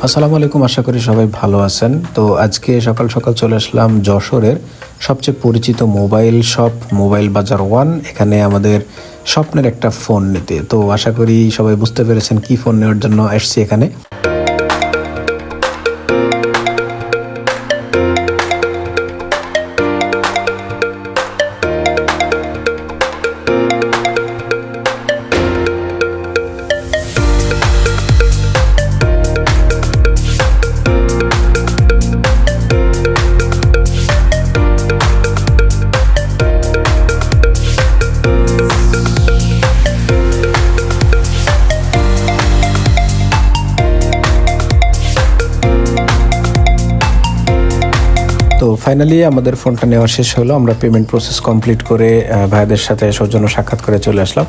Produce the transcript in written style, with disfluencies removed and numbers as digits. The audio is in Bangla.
আসসালামু আলাইকুম, আশা করি সবাই ভালো আছেন। তো আজকে সকাল সকাল চলে আসলাম যশোরের সবচেয়ে পরিচিত মোবাইল শপ মোবাইল বাজার ওয়ান। এখানে আমাদের স্বপ্নের একটা ফোন নিতে। তো আশা করি সবাই বুঝতে পেরেছেন কি ফোন নেওয়ার জন্য আসছি এখানে। তো ফাইনালি আমাদের ফোনটা নেওয়া শেষ হলো। আমরা পেমেন্ট প্রসেস কমপ্লিট করে ভাইদের সাথে সৌজন্য সাক্ষাৎ করে চলে আসলাম।